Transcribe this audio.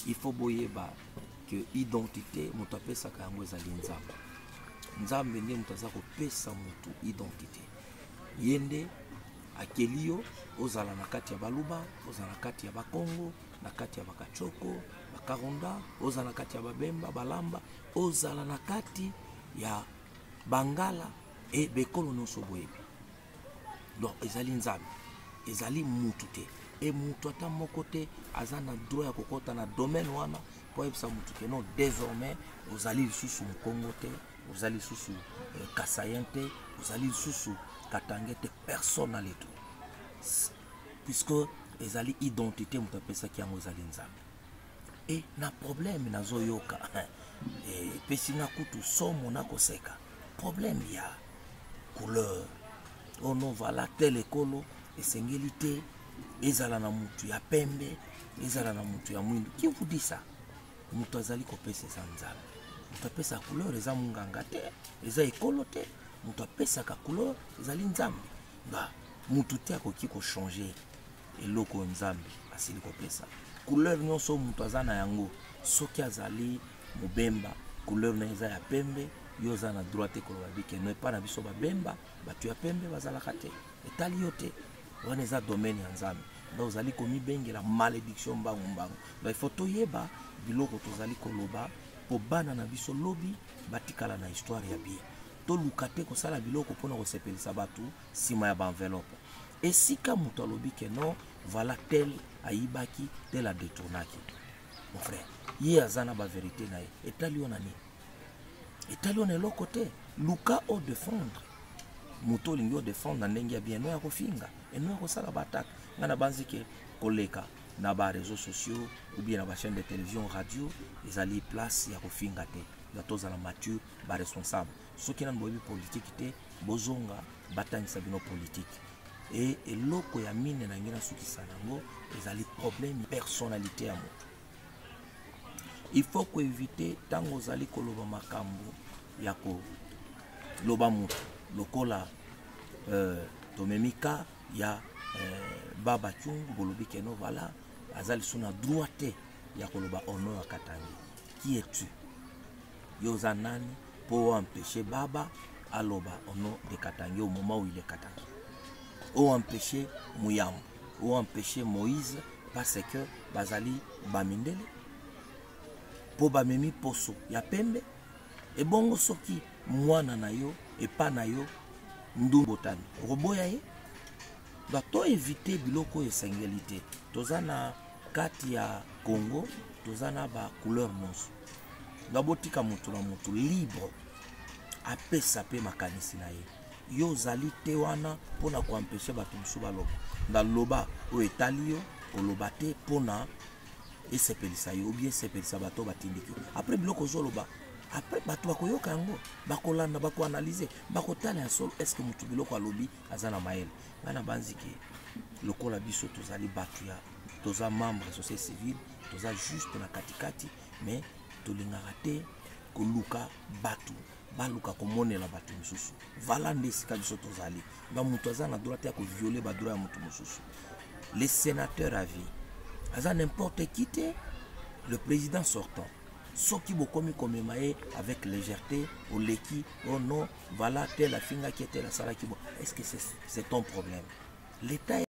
il faut boyeba que identité moto apesaka yango ezali nzambe. Nzambe nde moto aza kopesa moto identité. Yende akeli yo ozala na kati ya baluba, ozala na kati ya bakongo, na kati ya bakachoko, bakaronda, ozala na kati ya babemba, balamba, ozala na kati ya bangala et bekolo nyonso boyebi. Donc ezali nzambe, ezali mutu te. Et mutu ata moko te aza na droit ya kokota na domaine wana po yebisa mutu ke non désormais ozali lisusu mkongo te, ozali lisusu kasayen te, ozali lisusu katange te, personne na leto. Puisque ezali identité mutu apesaki yango ezali nzambe. Et na problème nazo yoka pesi na kutu somo na koseka. Problème ya couleur. Oh non, voilà tel ekolo esengeli te ezala na mutu ya pembe, ezala na mutu ya mwindu. Qui vous dit ça? Mutu azali kopesa eza nzambe. Mutu apesa couleur eza munganga te, eza ekolo te. Mutu apesa ka couleur ezali nzambe. Ba mutu te akoki ko changer eloko nzambe asili kopesa. Couleur nyonso mutu azana yango soki azali mobemba couleur na eza ya pembe, yo za na droite koloba bike no epa na biso babemba batu ya pembe bazalaka te etali yo te wana eza domaine ya nzambe. Donc ozali komibengela malédiction mbangu mbangu. Donc il faut toyeba biloko tozali koloba po bana na biso lobi batikala na histoire ya bien. To lukate kosala biloko pona kosepelisa batu sima ya ba enveloppe. Et si ka mutu alobi ke non, voilà tel aibaki, tel a détournaki. Mon frère, ye azana ba vérité na ye. Etali yo nani? Etali yo na eloko te. Luka o défendre. Muto lingi o défendre na ndenge ya bien no ya kofinga. Et no ya kosala ba attaque. Ngana banzi ke koleka na ba réseaux sociaux ou bien na ba chaîne de télévision, radio, ezali place ya kofinga te. Batoza la mature, ba responsable. Soki nan boyebi politique te, bozonga batangisa bino politique. Et eloko ya mine na ngina suki sanango ezali problème personnalité ya moto. Il faut ko éviter tango zali koloba makambo ya ko loba moto lokola tomemika ya baba chungu bolobi keno voilà azali suna droite ya koloba ono ya katangi. Qui es-tu? Yoza nani pour empêcher baba aloba ono de katangi au moment où il est katangi? Ou empêcher Mouyam, ou empêcher Moïse parce que bazali bamindele po bamemi poso ya pembe et bongo soki mwana na yo et pas na yo ndumbotani roboya ye. Ba to éviter biloko esengeli. Tozana kati ya Congo tozana ba couleur nyonso. Dabotika mutu na mutu libre apesa pe makanisi na ye. Yo zali te wana pona ko empêcher batu musu baloba. Na loba o etali yo oloba te pona esepelisa yo ou bien sepelisa bato batindiki. Après biloko zoloba, après bato bakoyoka yango, bakolanda bako analyser, bakotala ya solo est-ce que mutu biloko alobi azana mael. Ngana banziki lokola biso tozali batu ya toza membre société civile, toza juste na katikati mais tolingaka te koluka batu. Baluka komonela batu mususu. Vala ndesika biso tozali. Ba mutu aza na droit ya ko violer ba droit ya mutu mususu. Les sénateurs à vie. Aza n'importe qui te le président sortant. Soki bokomi komemaye avec légèreté au leki, oh non, voilà telle la finga qui était la sala qui bon. Est-ce que c'est ton problème? L'État